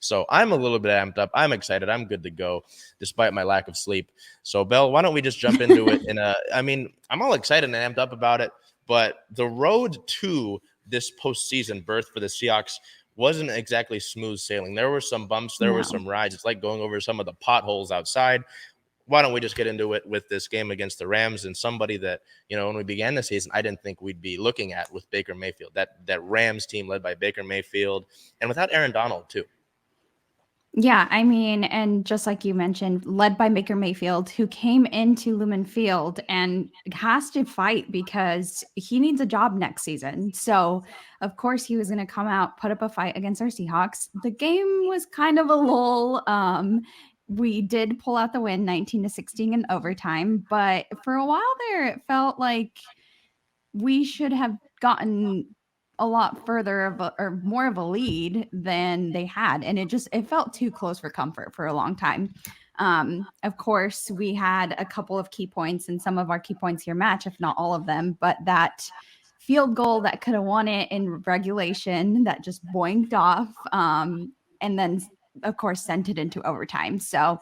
So I'm a little bit amped up. I'm excited. I'm good to go despite my lack of sleep. So, Bel, why don't we just jump into it? I'm all excited and amped up about it, but the road to this postseason berth for the Seahawks wasn't exactly smooth sailing. There were some bumps. There were No. some rides. It's like going over some of the potholes outside. Why don't we just get into it with this game against the Rams and somebody that, when we began the season, I didn't think we'd be looking at with Baker Mayfield, that Rams team led by Baker Mayfield and without Aaron Donald too. Yeah, I mean, and just like you mentioned, led by Baker Mayfield, who came into Lumen Field and has to fight because he needs a job next season. So, of course, he was going to come out, put up a fight against our Seahawks. The game was kind of a lull. We did pull out the win, 19-16 in overtime, but for a while there, it felt like we should have gotten a lot further or more of a lead than they had, and it felt too close for comfort for a long time. Of course, we had a couple of key points, and some of our key points here match, if not all of them. But that field goal that could have won it in regulation that just boinked off, and then of course sent it into overtime. So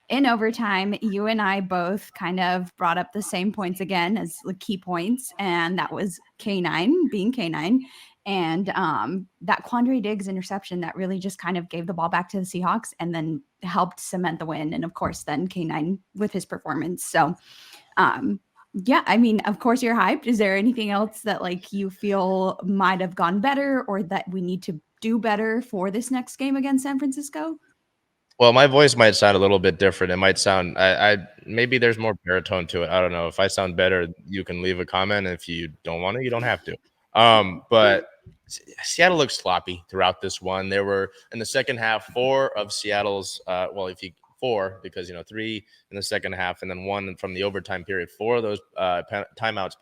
in overtime, you and I both kind of brought up the same points again as the key points, and that was K9 being K9, and that Quandre Diggs interception that really just kind of gave the ball back to the Seahawks and then helped cement the win, and of course then K9 with his performance. So yeah, I mean, of course you're hyped. Is there anything else that like you feel might have gone better or that we need to do better for this next game against San Francisco? Well, my voice might sound a little bit different. It might sound, I maybe there's more baritone to it. I don't know. If I sound better, you can leave a comment. If you don't want to, you don't have to. But Seattle looked sloppy throughout this one. There were in the second half 4 of Seattle's, four, because 3 in the second half and then 1 from the overtime period. 4 of those timeouts,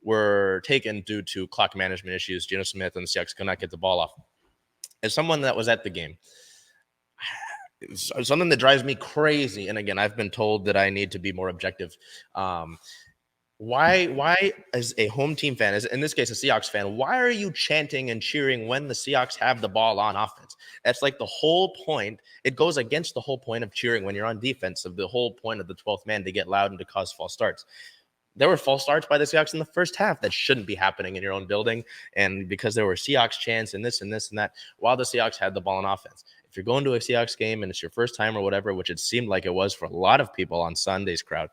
were taken due to clock management issues. Geno Smith and the Seahawks could not get the ball off. As someone that was at the game, something that drives me crazy, and again, I've been told that I need to be more objective. Why, as a home team fan, as in this case a Seahawks fan, why are you chanting and cheering when the Seahawks have the ball on offense? That's like the whole point. It goes against the whole point of cheering when you're on defense, of the whole point of the 12th man, to get loud and to cause false starts. There were false starts by the Seahawks in the first half that shouldn't be happening in your own building, and because there were Seahawks chants and this and this and that, while the Seahawks had the ball on offense. If you're going to a Seahawks game and it's your first time or whatever, which it seemed like it was for a lot of people on Sunday's crowd,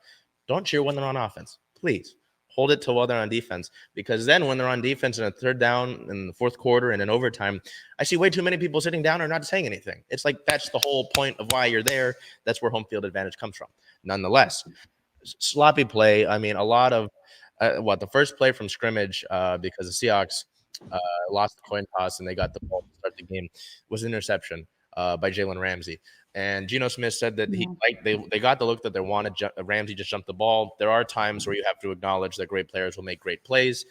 don't cheer when they're on offense. Please hold it till while they're on defense, because then when they're on defense in a third down in the fourth quarter and in overtime, I see way too many people sitting down or not saying anything. It's like that's the whole point of why you're there. That's where home field advantage comes from. Nonetheless, sloppy play. I mean, a lot of the first play from scrimmage, because the Seahawks lost the coin toss and they got the ball to start the game, was an interception by Jalen Ramsey. And Geno Smith said that they got the look that they wanted. Ramsey just jumped the ball. There are times where you have to acknowledge that great players will make great plays.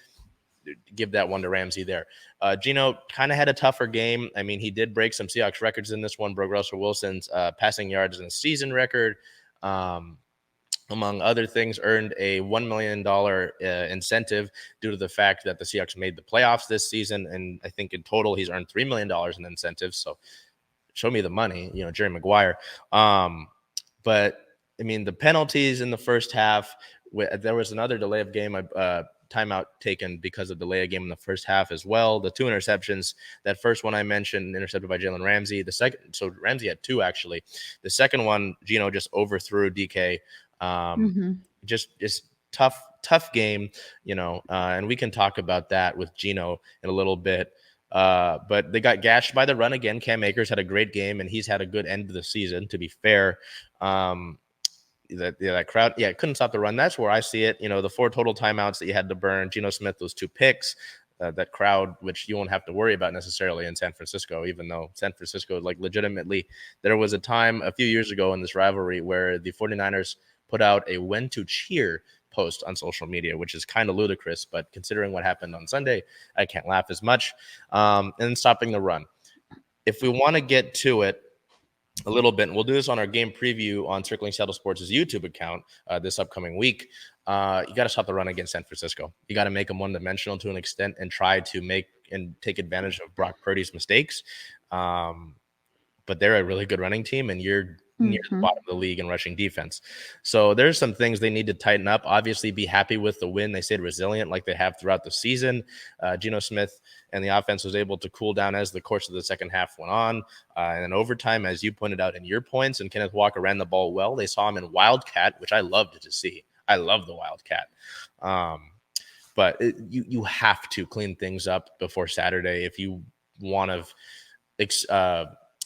Give that one to Ramsey there. Geno kind of had a tougher game. I mean, he did break some Seahawks records in this one. Broke Russell Wilson's passing yards in a season record. Among other things, earned a $1 million incentive due to the fact that the Seahawks made the playoffs this season. And I think in total, he's earned $3 million in incentives. So show me the money, Jerry Maguire. But I mean, the penalties in the first half, there was another delay of game, timeout taken because of delay of game in the first half as well. The 2 interceptions, that first one I mentioned, intercepted by Jalen Ramsey. The second, so Ramsey had 2 actually. The second one, Geno just overthrew DK. Just tough game, and we can talk about that with Geno in a little bit. But they got gashed by the run again. Cam Akers had a great game, and he's had a good end of the season, to be fair. That crowd, couldn't stop the run. That's where I see it. The 4 total timeouts that you had to burn. Geno Smith, those 2 picks. That crowd, which you won't have to worry about necessarily in San Francisco, even though San Francisco, like, legitimately, there was a time a few years ago in this rivalry where the 49ers put out a when to cheer post on social media, which is kind of ludicrous, but considering what happened on Sunday, I can't laugh as much. And stopping the run. If we want to get to it a little bit, and we'll do this on our game preview on Circling Seattle Sports' YouTube account this upcoming week, you got to stop the run against San Francisco. You got to make them one-dimensional to an extent and try to make and take advantage of Brock Purdy's mistakes. but they're a really good running team, and you're near the Mhm. bottom of the league in rushing defense. So there's some things they need to tighten up. Obviously, be happy with the win. They stayed resilient like they have throughout the season. Geno Smith and the offense was able to cool down as the course of the second half went on. And in overtime, as you pointed out in your points, and Kenneth Walker ran the ball well. They saw him in Wildcat, which I loved to see. I love the Wildcat. But you have to clean things up before Saturday if you want to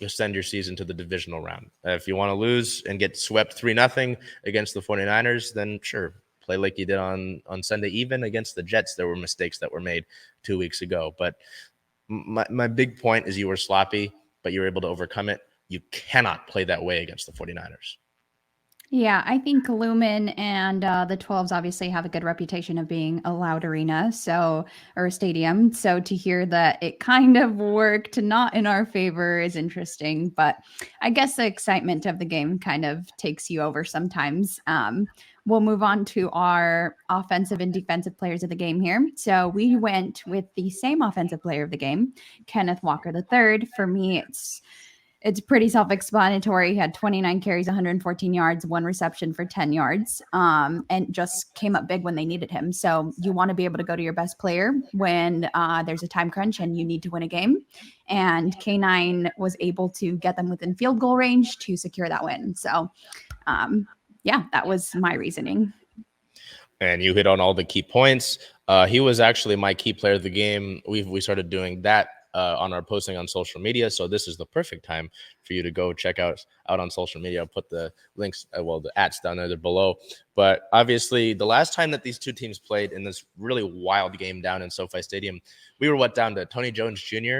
extend your season to the divisional round. If you want to lose and get swept 3-0 against the 49ers, then sure, play like you did on Sunday. Even against the Jets, there were mistakes that were made 2 weeks ago. But my big point is you were sloppy, but you were able to overcome it. You cannot play that way against the 49ers. Yeah, I think Lumen and the 12s obviously have a good reputation of being a loud arena, or a stadium. So to hear that it kind of worked not in our favor is interesting. But I guess the excitement of the game kind of takes you over sometimes. We'll move on to our offensive and defensive players of the game here. So we went with the same offensive player of the game, Kenneth Walker III. For me, it's pretty self-explanatory. He had 29 carries, 114 yards, one reception for 10 yards, and just came up big when they needed him. So you want to be able to go to your best player when there's a time crunch and you need to win a game. And K9 was able to get them within field goal range to secure that win. So, yeah, that was my reasoning. And you hit on all the key points. He was actually my key player of the game. We started doing that on our posting on social media. So this is the perfect time for you to go check out on social media. I'll put the links, the ats down there below. But obviously, the last time that these two teams played in this really wild game down in SoFi Stadium, we were down to Tony Jones Jr.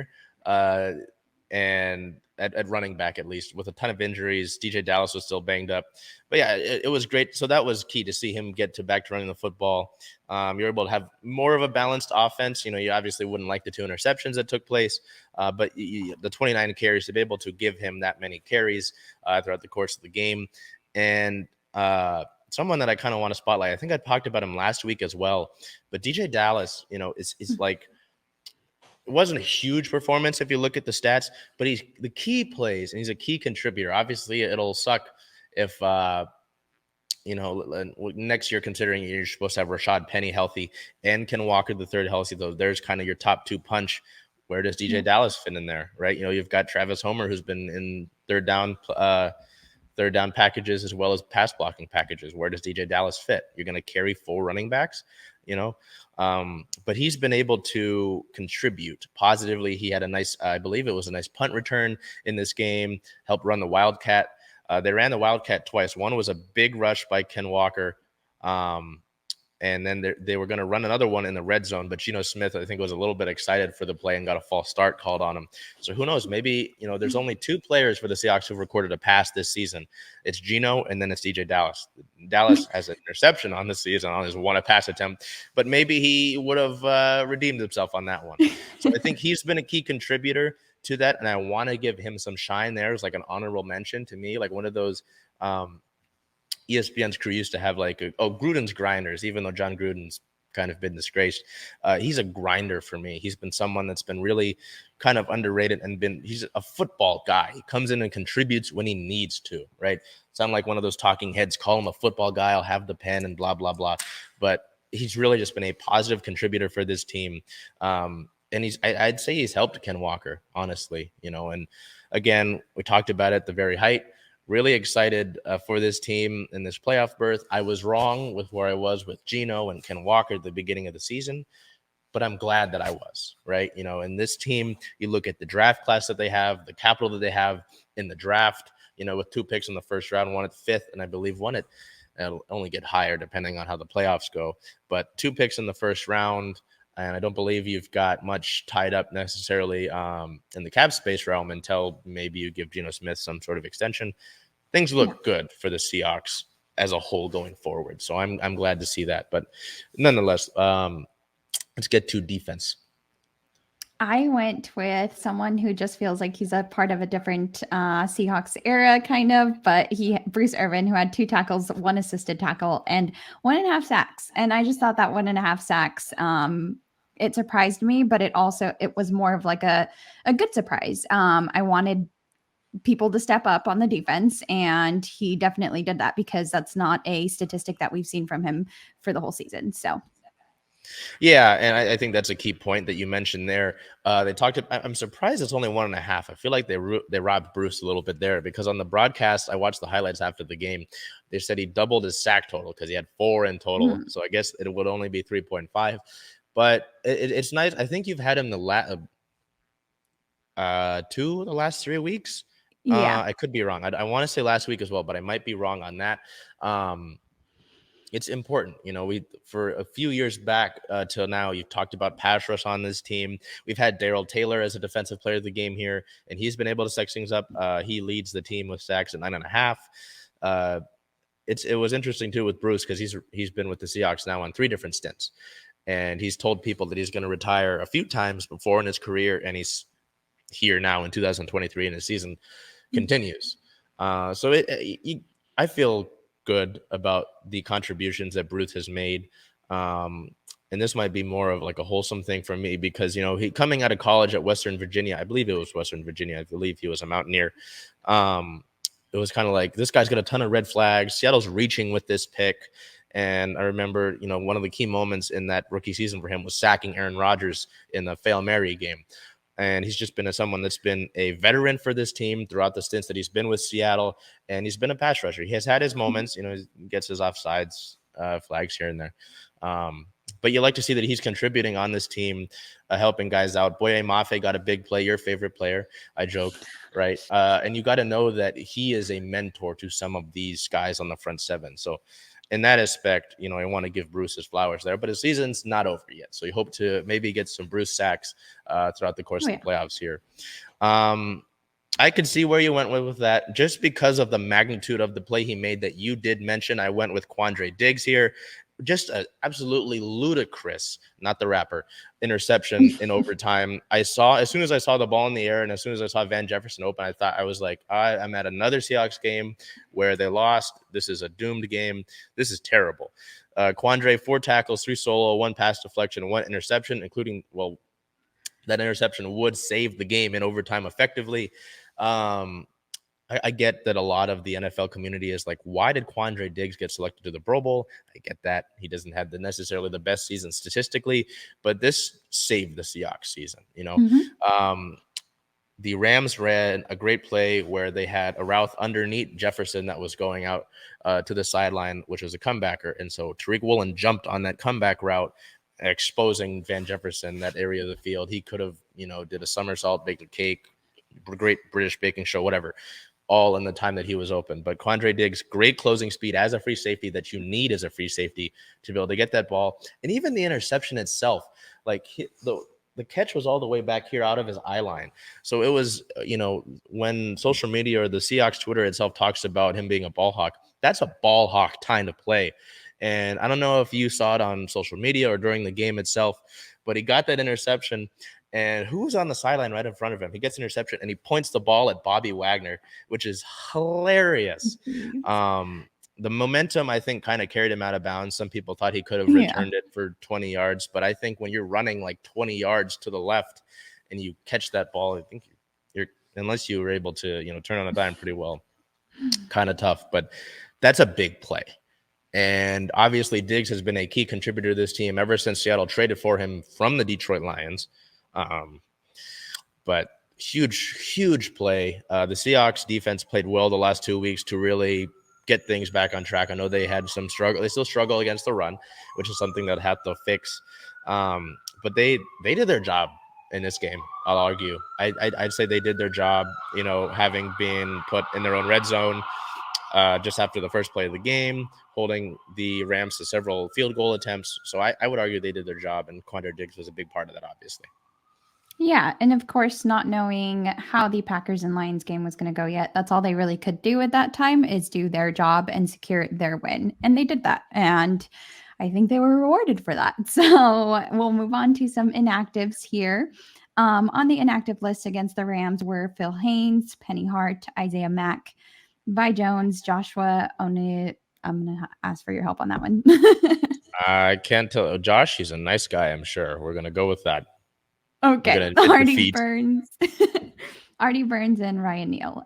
And at running back, at least, with a ton of injuries. DJ Dallas was still banged up. But yeah, it was great. So that was key to see him get back to running the football. You're able to have more of a balanced offense. You obviously wouldn't like the 2 interceptions that took place, but the 29 carries, to be able to give him that many carries throughout the course of the game. And someone that I kind of want to spotlight, I think I talked about him last week as well, but DJ Dallas, is like, it wasn't a huge performance if you look at the stats, but he's the key plays and he's a key contributor. Obviously, it'll suck if next year, considering you're supposed to have Rashad Penny healthy and Ken Walker the third healthy, though there's kind of your top 2 punch. Where does DJ Dallas fit in there, right? You've got Travis Homer, who's been in third down packages as well as pass blocking packages. Where does DJ Dallas fit? You're going to carry 4 running backs, but he's been able to contribute positively. He had I believe it was a nice punt return in this game, helped run the Wildcat. They ran the Wildcat twice. One was a big rush by Ken Walker. And then they were going to run another one in the red zone, but Geno Smith, I think, was a little bit excited for the play and got a false start called on him. So who knows? Maybe, there's only 2 players for the Seahawks who've recorded a pass this season. It's Geno, and then it's DJ Dallas. Dallas has an interception on the season on his one pass attempt, but maybe he would have redeemed himself on that one. So I think he's been a key contributor to that, and I want to give him some shine there. It's like an honorable mention to me, like one of those ESPN's crew used to have Gruden's grinders, even though John Gruden's kind of been disgraced. He's a grinder for me. He's been someone that's been really kind of underrated he's a football guy. He comes in and contributes when he needs to, right? Sound like one of those talking heads, call him a football guy, I'll have the pen and blah, blah, blah. But he's really just been a positive contributor for this team. And I'd say he's helped Ken Walker, honestly, and again, we talked about it at the very height. Really excited for this team in this playoff berth. I was wrong with where I was with Geno and Ken Walker at the beginning of the season, but I'm glad that I was, right? And this team, you look at the draft class that they have, the capital that they have in the draft, with 2 picks in the first round, 1 at the 5th, and I believe 1 at, it'll only get higher depending on how the playoffs go, but 2 picks in the first round. And I don't believe you've got much tied up necessarily in the cap space realm until maybe you give Geno Smith some sort of extension. Things look good for the Seahawks as a whole going forward. So I'm glad to see that. But nonetheless, let's get to defense. I went with someone who just feels like he's a part of a different Seahawks era, kind of. But Bruce Irvin, who had 2 tackles, 1 assisted tackle, and 1.5 sacks. And I just thought that 1.5 sacks, it surprised me, but it was more of like a good surprise. I wanted people to step up on the defense, and he definitely did that because that's not a statistic that we've seen from him for the whole season. So Yeah, and I think that's a key point that you mentioned there. They talked. I'm surprised it's only 1.5. I feel like they robbed Bruce a little bit there, because on the broadcast, I watched the highlights after the game. They said he doubled his sack total because he had 4 in total. So I guess it would only be 3.5. But it's nice. I think you've had him the 2 of the last 3 weeks. yeah. I could be wrong. I want to say last week as well, but I might be wrong on that. It's important. We for a few years back till now, you've talked about pass rush on this team. We've had Darrell Taylor as a defensive player of the game here, and he's been able to sex things up. He leads the team with sacks at 9.5. It was interesting too with Bruce, because he's been with the Seahawks now on 3 different stints, and he's told people that he's going to retire a few times before in his career, and he's here now in 2023, and his season continues. I feel good about the contributions that Bruce has made. And this might be more of like a wholesome thing for me, because, he coming out of college at Western Virginia, I believe it was Western Virginia. I believe he was a Mountaineer. It was kind of like, this guy's got a ton of red flags. Seattle's reaching with this pick. And I remember, one of the key moments in that rookie season for him was sacking Aaron Rodgers in the Hail Mary game. And he's just been someone that's been a veteran for this team throughout the stints that he's been with Seattle. And he's been a pass rusher. He has had his moments, he gets his offsides flags here and there. But you like to see that he's contributing on this team, helping guys out. Boye Mafe got a big play, your favorite player. I joke, right? And you got to know that he is a mentor to some of these guys on the front seven. So in that aspect, I want to give Bruce his flowers there, but his season's not over yet. So you hope to maybe get some Bruce sacks throughout the course of the playoffs here. I could see where you went with that, just because of the magnitude of the play he made that you did mention. I went with Quandre Diggs here. Just an absolutely ludicrous, not the rapper, interception in overtime. As soon as I saw the ball in the air, and as soon as I saw Van Jefferson open, I was like, I'm at another Seahawks game where they lost. This is a doomed game. This is terrible. Quandre, 4 tackles, 3 solo, 1 pass deflection, 1 interception, including, that interception would save the game in overtime effectively. I get that a lot of the NFL community is like, why did Quandre Diggs get selected to the Pro Bowl? I get that. He doesn't have necessarily the best season statistically, but this saved the Seahawks season, The Rams ran a great play where they had a route underneath Jefferson that was going out to the sideline, which was a comebacker. And so Tariq Woolen jumped on that comeback route, exposing Van Jefferson, that area of the field. He could have, did a somersault, baked a cake, great British baking show, whatever, all in the time that he was open. But Quandre Diggs, great closing speed as a free safety that you need as a free safety to be able to get that ball. And even the interception itself, like the catch was all the way back here out of his eye line. So it was, when social media or the Seahawks Twitter itself talks about him being a ball hawk, that's a ball hawk kind of play. And I don't know if you saw it on social media or during the game itself, but he got that interception. And who was on the sideline right in front of him? He gets an interception and he points the ball at Bobby Wagner, which is hilarious. The momentum, I think, kind of carried him out of bounds. Some people thought he could have returned it for 20 yards. But I think when you're running like 20 yards to the left and you catch that ball, I think you're, unless you were able to, turn on a dime pretty well, kind of tough. But that's a big play. And obviously Diggs has been a key contributor to this team ever since Seattle traded for him from the Detroit Lions. But huge play. The Seahawks defense played well the last 2 weeks to really get things back on track. I know they had some struggle. They still struggle against the run, which is something that have to fix. But they did their job in this game. I'll argue. I'd say they did their job, having been put in their own red zone just after the first play of the game, holding the Rams to several field goal attempts. So I would argue they did their job, and Quandre Diggs was a big part of that, obviously. Yeah, and of course, not knowing how the Packers and Lions game was going to go yet, that's all they really could do at that time is do their job and secure their win. And they did that. And I think they were rewarded for that. So we'll move on to some inactives here. On the inactive list against the Rams were Phil Haynes, Penny Hart, Isaiah Mack, Vi Jones, Joshua Oni. I'm going to ask for your help on that one. I can't tell. Josh, he's a nice guy, I'm sure. We're going to go with that. Okay. Hardy Burns. Artie Burns and Ryan Neal.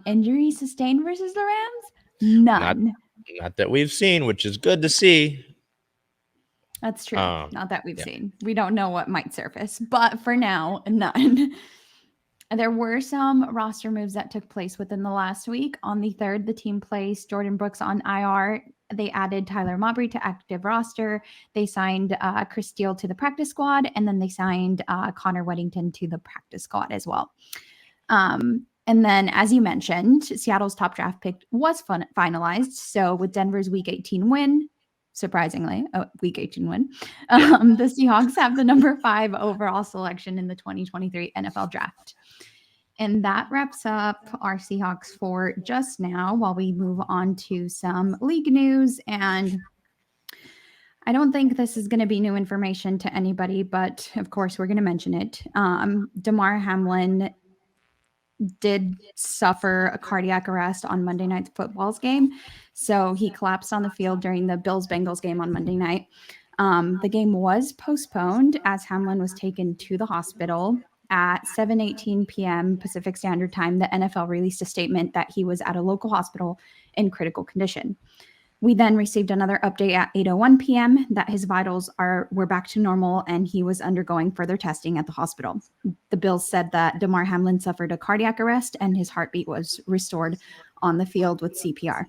Injury sustained versus the Rams? Not None. not that we've seen, which is good to see. That's true. Not that we've Yeah. seen. We don't know what might surface, but for now, none. There were some roster moves that took place within the last week. On the 3rd, the team placed Jordan Brooks on IR. They added Tyler Mabry to active roster. They signed Chris Steele to the practice squad, and then they signed Connor Weddington to the practice squad as well. And then, as you mentioned, Seattle's top draft pick was finalized. So with Denver's Week 18 win, surprisingly, Week 18 win, the Seahawks have the number 5 overall selection in the 2023 NFL Draft. And that wraps up our Seahawks for just now while we move on to some league news. And I don't think this is going to be new information to anybody, but of course, we're going to mention it. Damar Hamlin did suffer a cardiac arrest on Monday Night Football's game. So he collapsed on the field during the Bills-Bengals game on Monday night. The game was postponed as Hamlin was taken to the hospital. At 7:18 p.m. Pacific Standard Time, the NFL released a statement that he was at a local hospital in critical condition. We then received another update at 8:01 p.m. that his vitals were back to normal and he was undergoing further testing at the hospital. The Bills said that Damar Hamlin suffered a cardiac arrest and his heartbeat was restored on the field with CPR.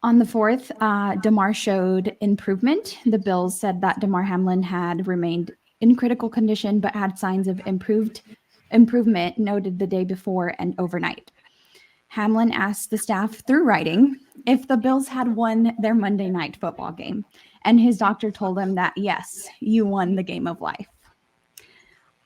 On the 4th, Damar showed improvement. The Bills said that Damar Hamlin had remained in critical condition but had signs of improvement noted the day before and overnight. Hamlin asked the staff through writing if the Bills had won their Monday Night Football game, and his doctor told him that, yes, you won the game of life.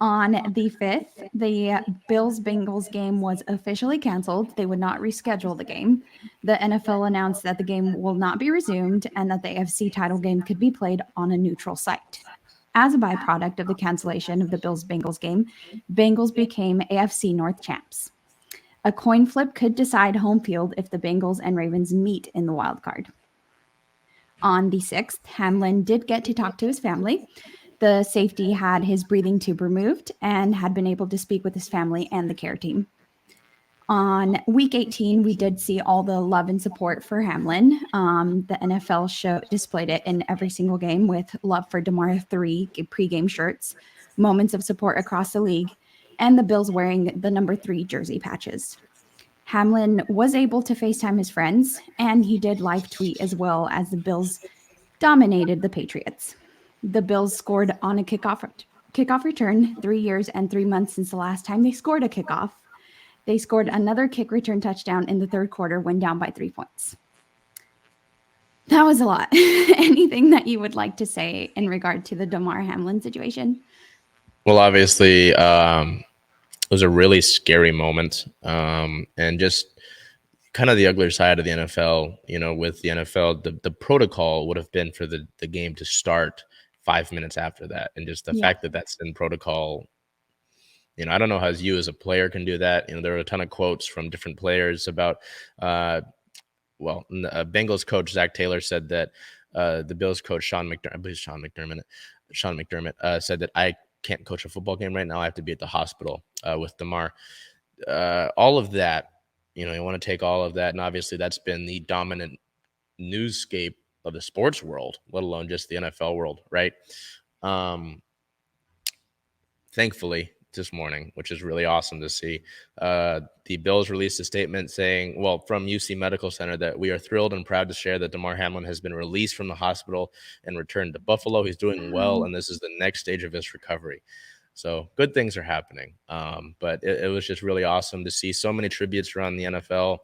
On the 5th, the Bills-Bengals game was officially canceled. They would not reschedule the game. The NFL announced that the game will not be resumed and that the AFC title game could be played on a neutral site. As a byproduct of the cancellation of the Bills-Bengals game, Bengals became AFC North champs. A coin flip could decide home field if the Bengals and Ravens meet in the wild card. On the 6th, Hamlin did get to talk to his family. The safety had his breathing tube removed and had been able to speak with his family and the care team. On week 18, we did see all the love and support for Hamlin. The NFL displayed it in every single game with love for Damar 3 pregame shirts, moments of support across the league, and the Bills wearing the number 3 jersey patches. Hamlin was able to FaceTime his friends, and he did live tweet as well as the Bills dominated the Patriots. The Bills scored on a kickoff return 3 years and 3 months since the last time they scored a kickoff. They scored another kick return touchdown in the third quarter when down by 3 points. That was a lot. Anything that you would like to say in regard to the Damar Hamlin situation? Well, obviously, it was a really scary moment, and just kind of the uglier side of the NFL. You know, with the NFL, the protocol would have been for the game to start 5 minutes after that, and just the fact that that's in protocol. You know, I don't know how you as a player can do that. You know, there are a ton of quotes from different players about, Bengals coach Zach Taylor said that the Bills coach Sean McDermott said that I can't coach a football game right now. I have to be at the hospital with Damar. All of that, you know, you want to take all of that, and obviously that's been the dominant newscape of the sports world, let alone just the NFL world, right? Thankfully, this morning, which is really awesome to see. The Bills released a statement saying, from UC Medical Center, that we are thrilled and proud to share that Damar Hamlin has been released from the hospital and returned to Buffalo. He's doing well, and this is the next stage of his recovery. So good things are happening. But it was just really awesome to see so many tributes around the NFL,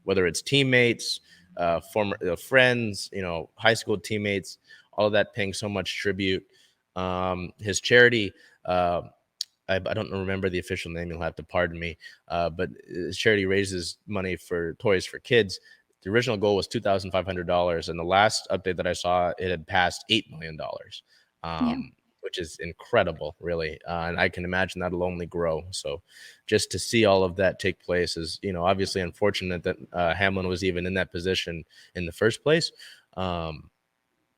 whether it's teammates, former friends, you know, high school teammates, all of that paying so much tribute. His charity, I don't remember the official name. You'll have to pardon me. But his charity raises money for toys for kids. The original goal was $2,500, and the last update that I saw, it had passed $8 million, which is incredible, really. And I can imagine that'll only grow. So just to see all of that take place is, you know, obviously unfortunate that Hamlin was even in that position in the first place.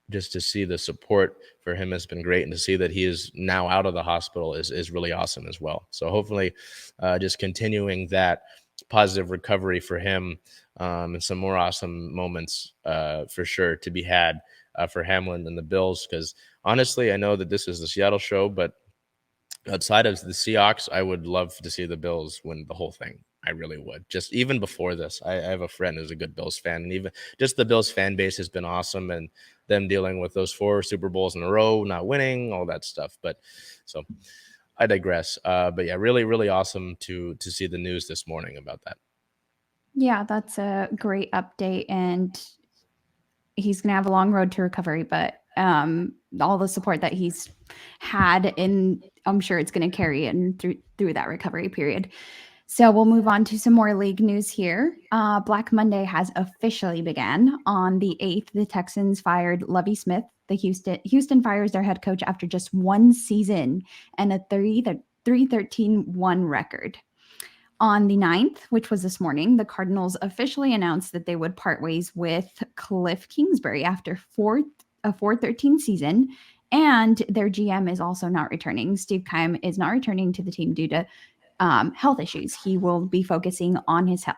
just to see the support for him has been great, and to see that he is now out of the hospital is really awesome as well. So hopefully, just continuing that positive recovery for him, and some more awesome moments for sure to be had for Hamlin and the Bills. Because honestly, I know that this is the Seattle show, but outside of the Seahawks, I would love to see the Bills win the whole thing. I really would. Just even before this, I have a friend who's a good Bills fan, and even just the Bills fan base has been awesome, and them dealing with those 4 Super Bowls in a row, not winning, all that stuff. But so I digress. But yeah, really, really awesome to see the news this morning about that. Yeah, that's a great update, and he's going to have a long road to recovery, but all the support that he's had, and I'm sure it's going to carry in through that recovery period. So we'll move on to some more league news here. Black Monday has officially began. On the 8th, the Texans fired Lovie Smith. The Houston fires their head coach after just one season and a 3-13-1 record. On the 9th, which was this morning, the Cardinals officially announced that they would part ways with Cliff Kingsbury after a 4-13 season, and their GM is also not returning. Steve Keim is not returning to the team due to health issues. He will be focusing on his health.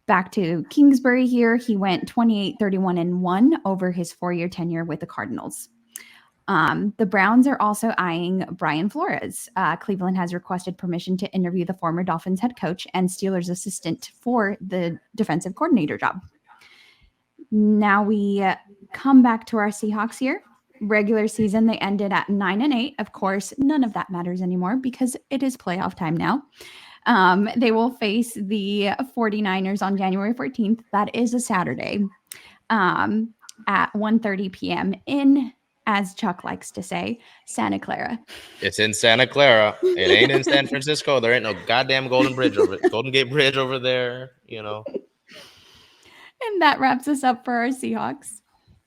Back to Kingsbury here. He went 28-31-1 over his 4-year tenure with the Cardinals. The Browns are also eyeing Brian Flores. Cleveland has requested permission to interview the former Dolphins head coach and Steelers assistant for the defensive coordinator job. Now we come back to our Seahawks here. Regular season, they ended at 9-8. Of course, none of that matters anymore because it is playoff time now. They will face the 49ers on January 14th. That is a Saturday at 1:30 p.m. in, as Chuck likes to say, Santa Clara. It's in Santa Clara. It ain't in San Francisco. There ain't no goddamn Golden Gate Bridge over there, you know. And that wraps us up for our Seahawks.